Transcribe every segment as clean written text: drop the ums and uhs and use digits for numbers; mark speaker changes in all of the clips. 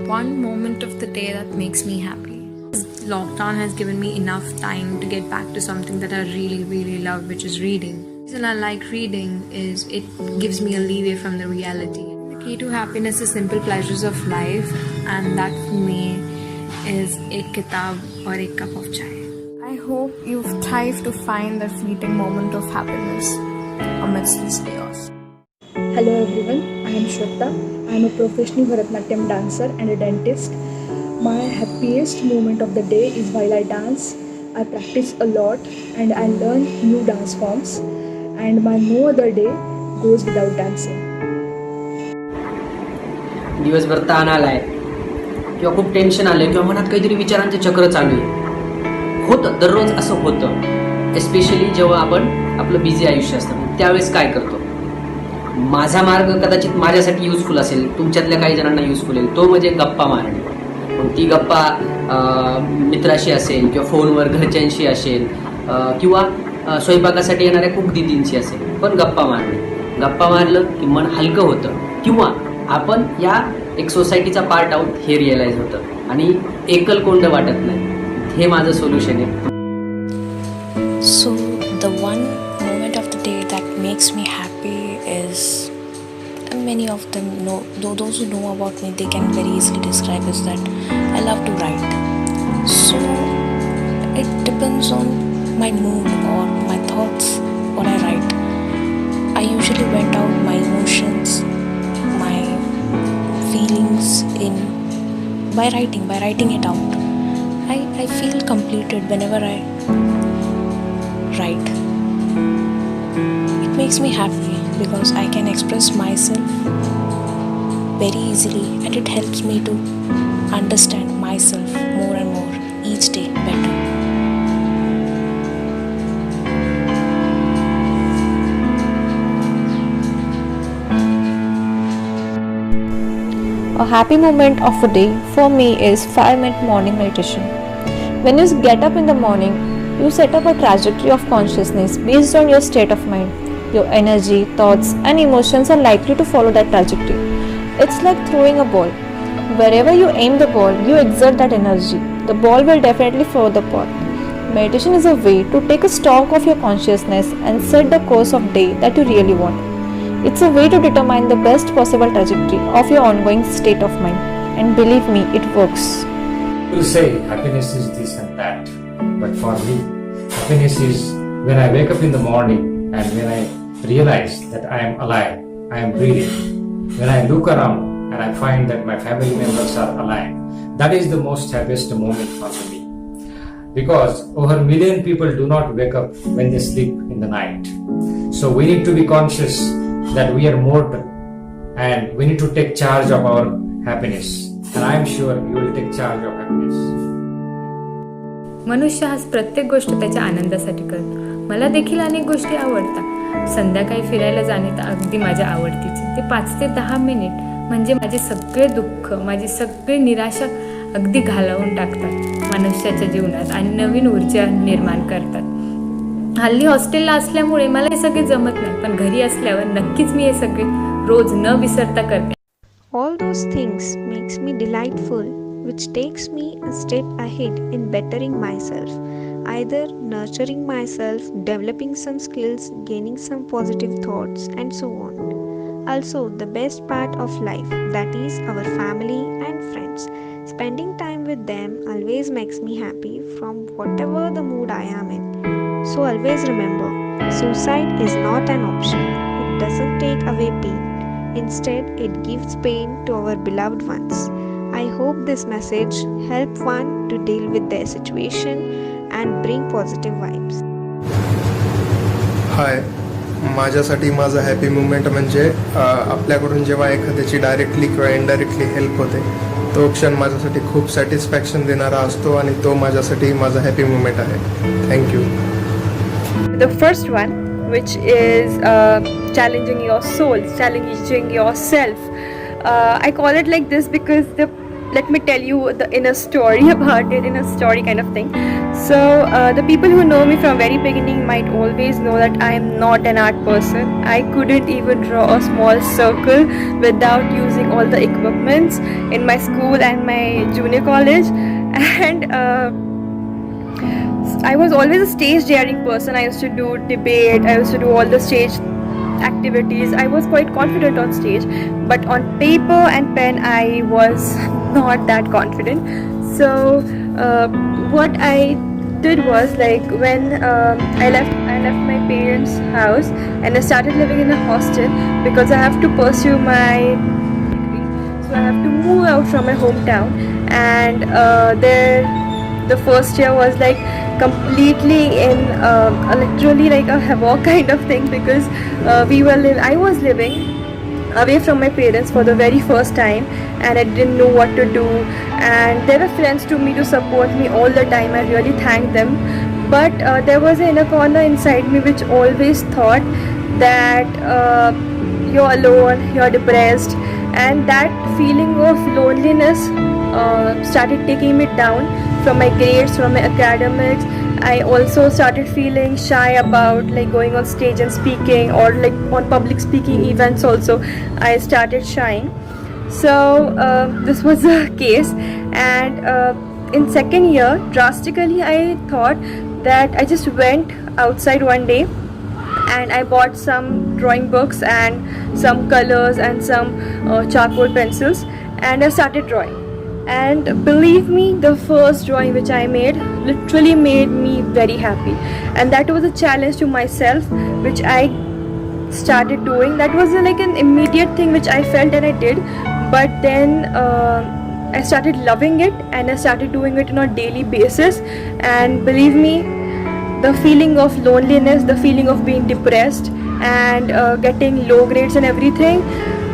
Speaker 1: one moment of the day that makes me happy. Lockdown has given me enough time to get back to something that I really, really love, which is reading. The reason I like reading is it gives me a leeway from the reality. The key to happiness is simple pleasures of life, and that for me is a kitab or a cup of chai.
Speaker 2: I hope you've thrived to find that fleeting moment of happiness amidst this chaos.
Speaker 3: Hello everyone, I am Shweta. I am a professional Bharatanatyam dancer and a dentist. My happiest moment of the day is while I dance. I practice a lot and I learn new dance forms, and my no other day goes without dancing.
Speaker 4: दिवसभर ताण आलाय किंवा खूप tension आलंय किंवा मनात काहीतरी विचारांचे चक्र चालू आहे, होतं दररोज असं होतं. एस्पेशली जेव्हा आपण आपलं बिझी आयुष्य असतं त्यावेळेस काय करतो. माझा मार्ग कदाचित माझ्यासाठी युजफुल असेल, तुमच्यातल्या काही जणांना युजफुल आहे, तो म्हणजे गप्पा मारणे. पण ती गप्पा मित्राशी असेल किंवा फोनवर घरच्यांशी असेल किंवा स्वयंपाकासाठी येणाऱ्या कुक दिदींशी असेल, पण गप्पा मारलं की मन हलकं होतं किंवा आपण या एक सोसायटीचा पार्ट आहोत हे रिअलाइज होतं आणि एकलकोंड वाटत नाही. हे माझं सोल्युशन आहे.
Speaker 5: So the one moment of the day that makes me happy is, many of them know, those who know about me, they can very easily describe is that I love to write. So it depends on my mood or my thoughts what I write. I usually vent out my emotions, my feelings by writing it out. I feel completed whenever I write. It makes me happy because I can express myself very easily, and it helps me to understand myself more and more each day better.
Speaker 6: A happy moment of a day for me is 5-minute morning meditation. When you get up in the morning, you set up a trajectory of consciousness based on your state of mind. Your energy, thoughts, and emotions are likely to follow that trajectory. It's like throwing a ball. Wherever you aim the ball, you exert that energy. The ball will definitely follow the path. Meditation is a way to take a stock of your consciousness and set the course of day that you really want. It's a way to determine the best possible trajectory of your ongoing state of mind. And believe me, it works.
Speaker 7: People say happiness is this and that, but for me, happiness is when I wake up in the morning and when I realize that I am alive, I am breathing. When I look around and I find that my family members are alive, that is the most happiest moment for me. Because over 1 million people do not wake up when they sleep in the night. So we need to be conscious that we are mortal and we need to take charge of our happiness. And I am sure you will take charge of happiness.
Speaker 8: मनुष्य हा प्रत्येक गोष्ट त्याच्या आनंदासाठी करतो. मला देखील अनेक गोष्टी आवडतात. संध्याकाळी फिरायला जाणे तर अगदी माझ्या आवडतीचे. ते 5 ते 10 मिनिट म्हणजे माझे सगळे दुःख, माझी सगळी निराशा अगदी घालवून टाकतात मनुष्याच्या जीवनात आणि नवीन ऊर्जा निर्माण करतात. हल्ली हॉस्टेलला असल्यामुळे मला हे सगळे जमत नाही, पण घरी असल्यावर नक्कीच मी हे सगळे रोज न विसरता करते.
Speaker 9: All those things makes me delightful, which takes me a step ahead in bettering myself, either nurturing myself, developing some skills, gaining some positive thoughts, and so on. Also, the best part of life, that is our family and friends. Spending time with them always makes me happy from whatever the mood I am in. So always remember, suicide is not an option. It doesn't take away pain. Instead, it gives pain to our beloved ones. I hope this message help one to deal with their situation and bring positive vibes.
Speaker 10: हाय, माझ्यासाठी माझा happy moment म्हणजे आपल्याकडून जेव्हा एखाद्याची directly किंवा indirectly help होते, तो क्षण माझ्यासाठी खूप सॅटिस्फॅक्शन देणारा असतो आणि तो माझ्यासाठी माझा हॅपी मुमेंट आहे. Thank you.
Speaker 2: The first one, which is challenging your soul, challenging yourself. I call it like this because the
Speaker 11: let me tell you the inner story about it, inner story kind of thing. So the people who know me from very beginning might always know that I am not an art person. I couldn't even draw a small circle without using all the equipments in my school and my junior college. And I was always a stage daring person. I used to do debate, I used to do all the stage activities. I was quite confident on stage, but on paper and pen I was not that confident. So what I did was, like, when I left my parents' house and I started living in a hostel because I have to pursue my degree. So I have to move out from my hometown, and there the first year was like completely in literally like a havoc kind of thing, because I was living away from my parents for the very first time, and I didn't know what to do, and there were friends to me to support me all the time. I really thank them, but there was an inner corner inside me which always thought that you're alone, you're depressed, and that feeling of loneliness started taking me down from my grades, from my academics. I also started feeling shy about like going on stage and speaking, or like on public speaking events also. I started shying. So this was the case, and in second year drastically I thought that I just went outside one day and I bought some drawing books and some colors and some charcoal pencils, and I started drawing. And believe me, the first drawing which I made literally made me very happy, and that was a challenge to myself which I started doing. That was like an immediate thing which I felt and I did, but then I started loving it and I started doing it on a daily basis. And believe me, the feeling of loneliness, the feeling of being depressed and getting low grades and everything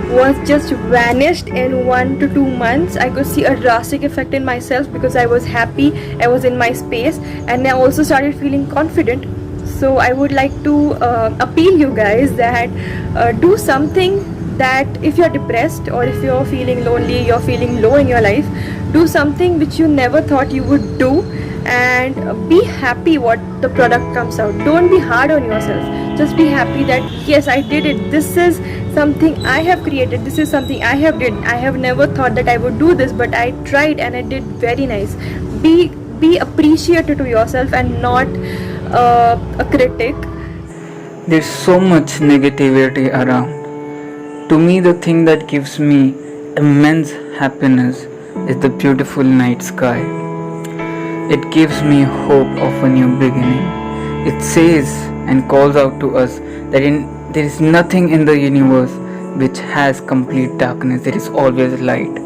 Speaker 11: was just vanished in 1 to 2 months. I could see a drastic effect in myself because I was happy, I was in my space, and I also started feeling confident. So I would like to appeal you guys that do something, that if you're depressed or if you're feeling lonely, you're feeling low in your life, do something which you never thought you would do, and be happy what the product comes out. Don't be hard on yourself, just be happy that yes, I did it, this is something I have created, this is something I have did. I have never thought that I would do this, but I tried and I did very nice. Be appreciative to yourself and not a critic.
Speaker 12: There's so much negativity around. To me, the thing that gives me immense happiness is the beautiful night sky. It gives me hope of a new beginning. It says and calls out to us that there is nothing in the universe which has complete darkness. There is always light.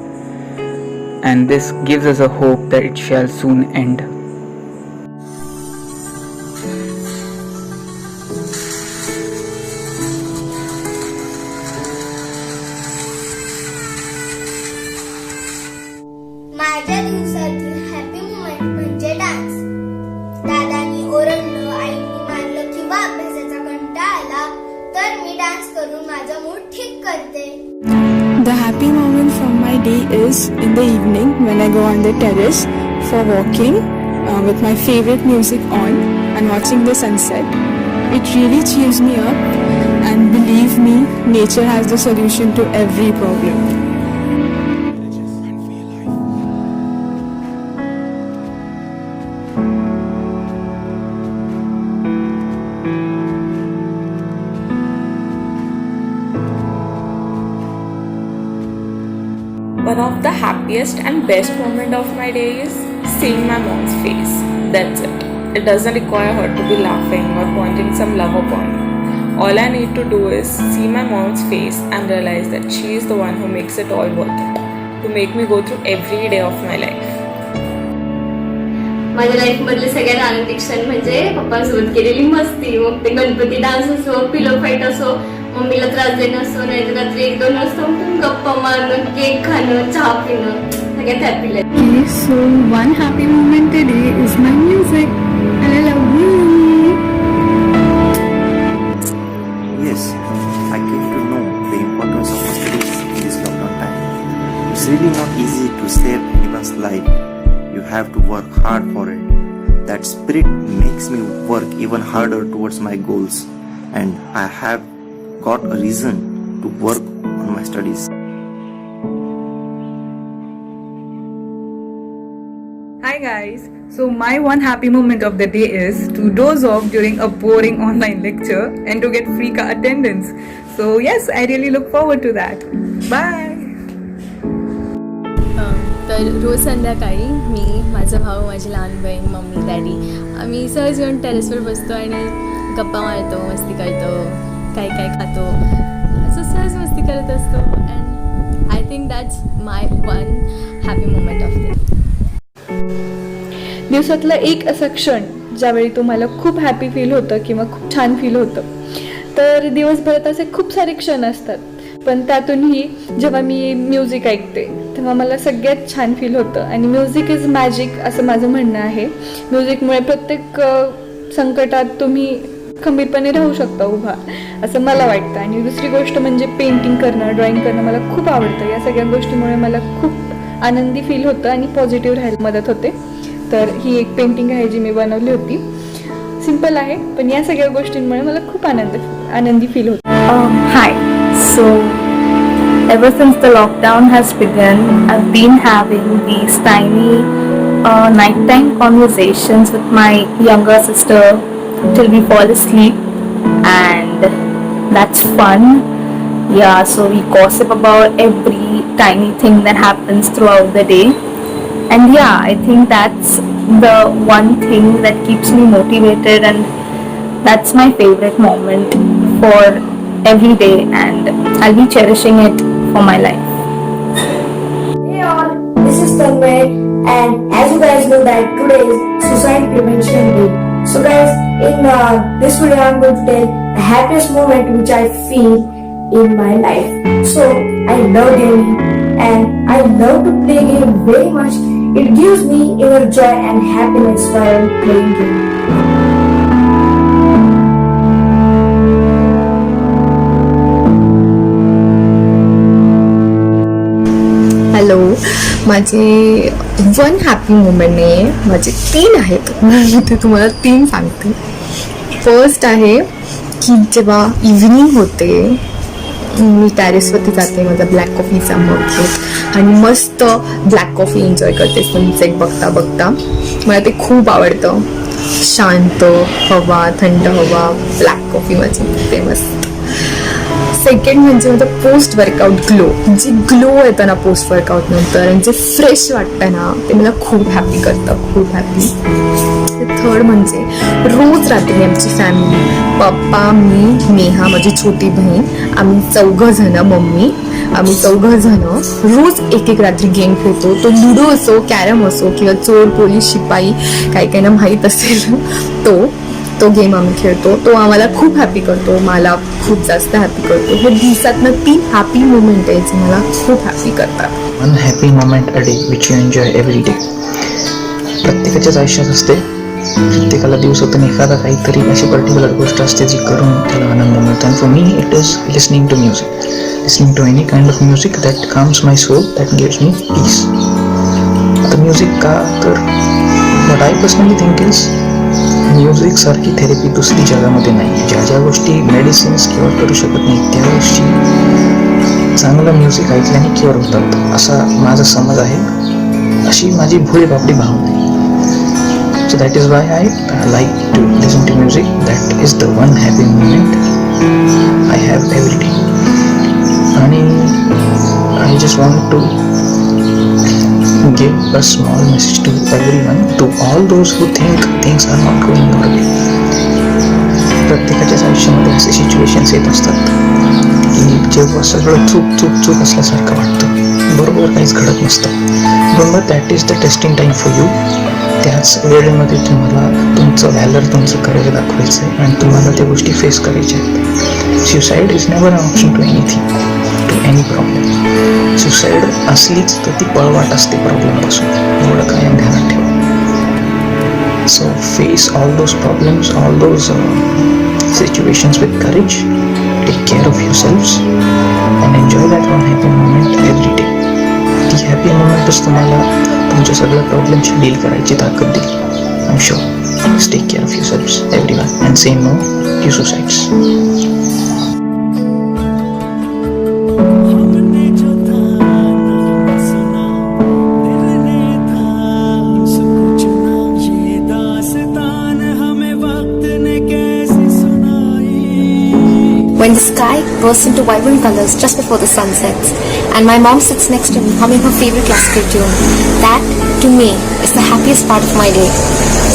Speaker 12: And this gives us a hope that it shall soon end.
Speaker 13: माझ्या दिवसातील happy moment म्हणजे dance. दादानी ओरडलं, आईनी मारलं किंवा अभ्यासाचा कंटाळा आला तर मी डान्स करून माझा मूड ठीक करते.
Speaker 2: The happy moment from my day is in the evening when I go on the terrace for walking with my favorite music on and watching the sunset. It really cheers me up, and believe me, nature has the solution to every problem.
Speaker 14: One of the happiest and best moment of my day is seeing my mom's face. That's it. It doesn't require her to be laughing or pointing some love upon me. All I need to do is see my mom's face and realize that she is the one who makes it all worth it, to make me go through every day of my life.
Speaker 15: माझ्या life मधले सगळ्यात आनंदी क्षण म्हणजे पप्पांसोबत केलेली मस्ती. मग ते Ganpati dance असो, pillow fight असो, मम्मीला त्रास देणं असो, नाही तर रात्री 1-2 वाजता उठून गप्पा मारणं, केक खाणं, चहा पिणं, सगळ्यात happy life.
Speaker 3: Okay, so one happy moment today is my music, and I love you.
Speaker 16: Yes, I came to know the importance of studies in this lockdown time. It's really not easy to to save anyone's life, you have to work hard for it. That spirit makes me work even harder towards my goals, and I have got a reason to work on my studies.
Speaker 11: Hi guys, so my one happy moment of the day is to doze off during a boring online lecture and to get free attendance. So yes, I really look forward to that. Bye.
Speaker 17: तर रोज संध्याकाळी मी, माझा भाऊ, माझी लहान बहीण, mummy, daddy आम्ही सहज येऊन टेरेसवर बसतो आणि गप्पा मारतो, मस्ती करतो, काय काय खातो, असं सहज मस्ती करत असतो. And I think that's my one happy moment of the
Speaker 3: दिवसातला एक असा क्षण ज्यावेळी तुम्हाला खूप हॅपी फील होतं किंवा खूप छान फील होतं. तर दिवसभरात असे खूप सारे क्षण असतात, पण त्यातूनही जेव्हा मी म्युझिक ऐकते तेव्हा मला सगळ्यात छान फील होतं. आणि म्युझिक इज मॅजिक असं माझं म्हणणं आहे. म्युझिकमुळे प्रत्येक संकटात तुम्ही खंबीरपणे राहू शकता उभा, असं मला वाटतं. आणि दुसरी गोष्ट म्हणजे पेंटिंग करणं, ड्रॉइंग करणं मला खूप आवडतं. या सगळ्या गोष्टीमुळे मला खूप आनंदी फील होतं आणि पॉझिटिव्ह राहायला मदत होते. तर ही एक पेंटिंग आहे जी मी बनवली होती. सिंपल आहे, पण या सगळ्या गोष्टींमुळे मला खूप आनंदी फील होतं.
Speaker 18: Hi. So, ever since the lockdown has begun, I've been having these tiny nighttime conversations with my younger sister till we fall asleep, and that's fun. Yeah, so we gossip about every tiny thing that happens throughout the day. And yeah, I think that's the one thing that keeps me motivated, and that's my favorite moment for every day, and I'll be cherishing it for my life.
Speaker 19: Hey all, this is Tanmay, and as you guys know that today is Suicide Prevention Day. So guys, in this video I'm going to tell the happiest moment which I feel in my life. So I love gaming and I love to play game very much. It gives me inner joy and happiness while playing game.
Speaker 1: Hello, माझे one happy moment नाही आहे, माझे 3 आहेत. मी ते तुम्हाला 3 सांगते. First आहे की जेव्हा इव्हिनिंग होते, मी टॅरेसवरती जाते माझा ब्लॅक कॉफीचा मग घेत आणि मस्त ब्लॅक कॉफी एन्जॉय करते सनसेट बघता बघता. मला ते खूप आवडतं. शांत हवा, थंड हवा, ब्लॅक कॉफी माझी फेमस. सेकंड म्हणजे माझं पोस्ट वर्कआउट ग्लो, जे ग्लो येतं ना पोस्ट वर्कआउट नंतर आणि जे फ्रेश वाटतं ना, ते मला खूप हॅपी करतं, खूप हॅपी. थर्ड म्हणजे रोज रात्री आमची फॅमिली, पप्पा, मी, नेहा, माझी छोटी बहीण, आम्ही 4 जण, मम्मी, आम्ही 4 जण रोज एक रात्री गेम खेळतो. तो लुडो असो, कॅरम असो किंवा चोर पोलीस शिपाई, काही काहींना माहीत असेल तो गेम आम्ही खेळतो. तो आम्हाला खूप हॅपी करतो, मला खूप जास्त हॅपी करतो. हे दिवसातनं 3 हॅपी मोमेंट आहेत जे मला खूप हॅपी करतात.
Speaker 20: One happy moment a day which you enjoy every day. प्रत्येकाच्याच आयुष्यात असते, प्रत्येकाला दिवसातून एखादा काहीतरी अशी पर्टिक्युलर गोष्ट असते जी करून त्याला आनंद मिळतो. And for me it is listening to music, listening to any kind of music that comes my soul, that gives me peace. आता म्युझिक का, तर what I personally think is music सारखी थेरपी दुसरी जगामध्ये नाही. ज्या ज्या गोष्टी मेडिसिन्स क्युअर करू शकत नाही त्या गोष्टी चांगलं म्युझिक ऐकल्याने क्युअर होतात, असा माझा समज आहे, अशी माझी भोळीबापडी भावना आहे. So that is why I like to listen to music. That is the one happy moment I have every day. And I just want to give a small message to everyone, to all those who think things are not going your way. प्रत्येकाच्याच आयुष्यामध्ये असे situations येत असतात की जेव्हा सगळं चूक असल्यासारखं वाटतं, बरोबर काहीच घडत नसतं. बरोबर that is the testing time for you. त्याच वेळेमध्ये तुम्हाला तुमचं व्हॅलर, तुमचं करेज दाखवायचं आहे आणि तुम्हाला त्या गोष्टी फेस करायच्या आहेत. Suicide is never an option to anything, to any problem. Suicide असलीच तर ती पळवाट असते प्रॉब्लेमपासून, एवढं कायम ध्यानात ठेवा. So face all those problems, all those situations with courage. Take care of yourselves and enjoy that one happy moment every day. ती happy मोमेंटच तुम्हाला तुमच्या सगळ्या प्रॉब्लेमशी डील करायची ताकद देईल. I am sure. Take care of yourselves everyone and say no to suicides.
Speaker 21: When the sky bursts into vibrant colors just before the sun sets, and my mom sits next to me humming her favorite classical tune, that, to me, is the happiest part of my day.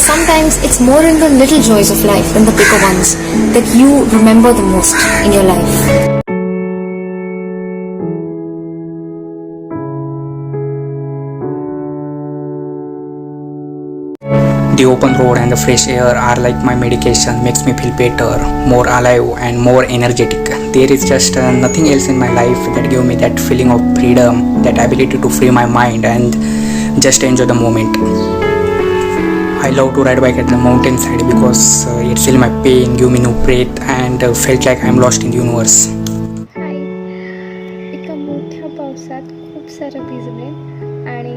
Speaker 21: Sometimes it's more in the little joys of life than the bigger ones that you remember the most in your life.
Speaker 12: The open road and the fresh air are like my medication, makes me feel better, more alive and more energetic. There is just nothing else in my life that give me that feeling of freedom, that ability to free my mind and just enjoy the moment. I love to ride bike at the mountainside because it feel my pain, give me new breath and felt like I am lost in the universe.
Speaker 3: एका मोठ्या पावसात खूप सारं भिजले आणि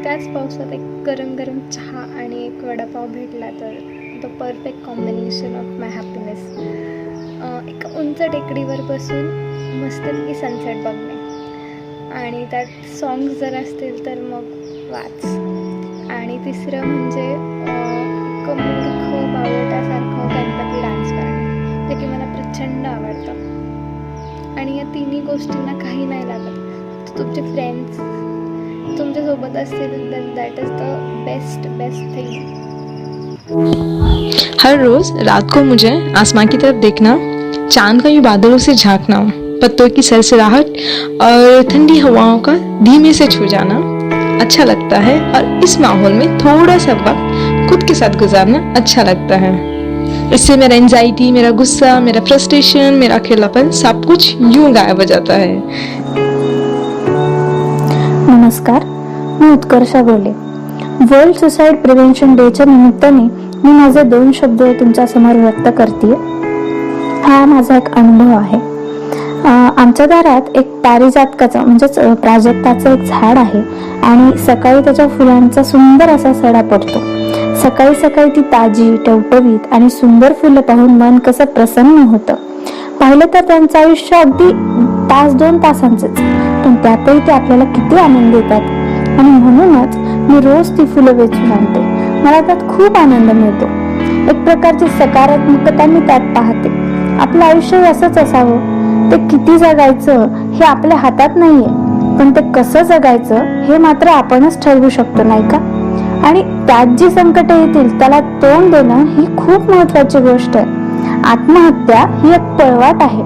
Speaker 3: त्याच पावसात एक गरम गरम चहा आणि एक वडापाव भेटला तर the perfect combination of my happiness. एका उंच टेकडीवर बसून मस्तपैकी सनसेट बघणे आणि त्यात सॉंग्स जर असतील तर मग वाच. आणि तिसरं म्हणजे एक मूर्ख बावळटासारखं गणपती डान्स करणे, जे की मला प्रचंड आवडतं. आणि या तिन्ही गोष्टींना काही नाही लागत. तुमचे फ्रेंड्स तुमच्यासोबत असतील तर that is the best thing.
Speaker 2: हर रोज़ रात को मुझे आसमां की तरफ देखना, चांद का यूं बादलों से झांकना, पत्तों की सरसराहट और ठंडी हवाओं का धीमे से छू जाना अच्छा लगता है. और इस माहौल में थोड़ा सा वक्त खुद के साथ गुजारना अच्छा लगता है. इससे मेरा एंजाइटी, मेरा गुस्सा, मेरा फ्रस्ट्रेशन, मेरा अकेलापन सब कुछ यूं गायब हो जाता है.
Speaker 18: नमस्कार, मी उत्कर्षा बोले. वर्ल्ड सुसाईड प्रिव्हेन्शन डेच्या निमित्ताने मी माझे 2 शब्द तुमच्यासमोर व्यक्त करते. हा माझा एक अनुभव आहे. आमच्या दारात एक पारिजातकाचं म्हणजेच प्राजक्ताचं एक झाड आहे आणि सकाळी त्याच्या फुलांचा सुंदर असा सडा पडतो. सकाळी सकाळी ती ताजी, टवटवीत आणि सुंदर फुलं पाहून मन कसं प्रसन्न होतं. पाहिलं तर त्यांचं आयुष्य अगदी 1-2 तासांचंच, पण त्यातही ते आपल्याला किती आनंद देतात. आणि म्हणूनच मी रोज ती फुलं वेचून आणते. मला त्यात खूप आनंद मिळतो. एक प्रकारची सकारात्मकता मी त्यात पाहते. आपलं आयुष्य असंच असावं. ते किती जगायचं हे आपल्या हातात नाहीये, पण ते कसं जगायचं हे मात्र आपणच ठरवू शकतो, नाही का? आणि त्यात जी संकट येतील त्याला तोंड देणं ही खूप महत्वाची गोष्ट आहे. आत्महत्या ही एक पळवाट आहे.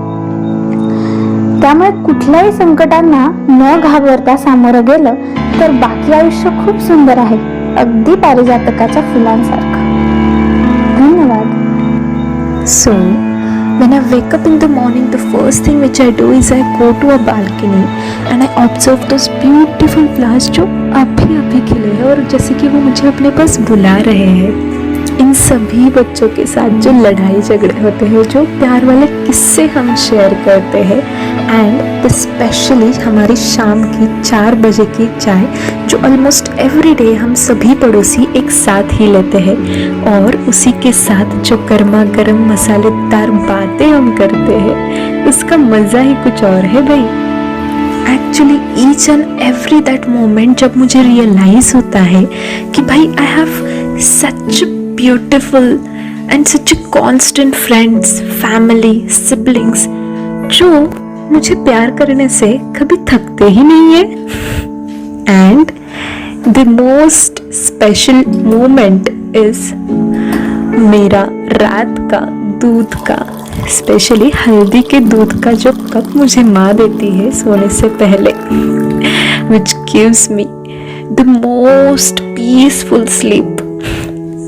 Speaker 18: त्यामुळे कुठल्याही संकटांना न घाबरता सामोरं गेलं तर बाकी आयुष्य खूप सुंदर आहे, अगदी पारिजातकाच्या फुलांसारखं. धन्यवाद.
Speaker 6: So, when I wake up in the morning, the first thing which I do is I go to a balcony and I observe those beautiful flowers जो अभी खिले हैं और जैसे कि वो मुझे अपने पास बुला रहे हैं. इन सभी बच्चों के साथ जो लड़ाई झगड़े होते हैं, जो प्यार वाले किस्से हम शेयर करते हैं, एंड स्पेशली हमारी शाम की 4 बजे की चाय जो ऑलमोस्ट एवरी डे हम सभी पड़ोसी एक साथ ही लेते हैं, और उसी के साथ जो गर्मा गर्म मसालेदार बातें हम करते हैं, उसका मज़ा ही कुछ और है भाई. Actually each and every that moment जब मुझे रियलाइज होता है कि भाई I have such beautiful and such constant friends, family, siblings जो मुझे प्यार करने से कभी थकते ही नहीं है. And the most special moment is मेरा रात का दूध का, स्पेशली हल्दी के दूध का जो कप मुझे माँ देती है सोने से पहले, which gives me the most peaceful sleep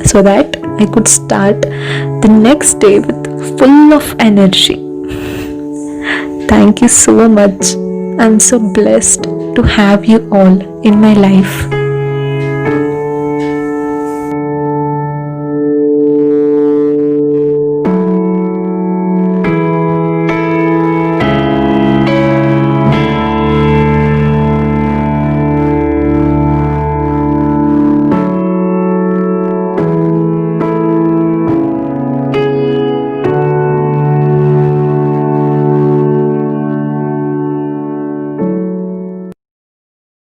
Speaker 6: so that I could start the next day with full of energy. Thank you so much. I'm so blessed to have you all in my life.